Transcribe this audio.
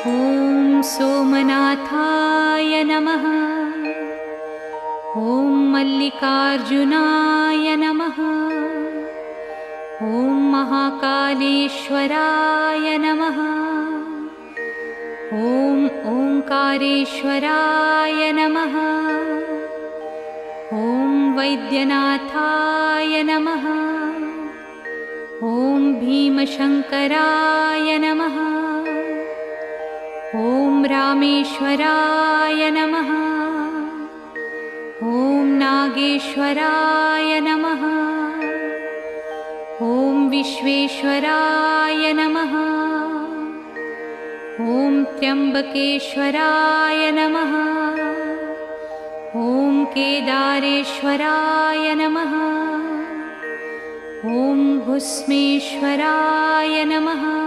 ॐ सोमनाथाय नमः। ॐ मल्लिकार्जुनाय नमः। ॐ महाकालेश्वराय नमः। ॐ ओंकारेश्वराय नमः। ॐ वैद्यनाथाय नमः। ॐ भीमशंकराय नमः। ॐ रामेश्वराय नमः। ॐ नागेश्वराय नमः। ॐ विश्वेश्वराय नमः। ॐ त्र्यंबकेश्वराय नमः। ॐ केदारेश्वराय नमः। ॐ भुस्मेश्वराय नमः।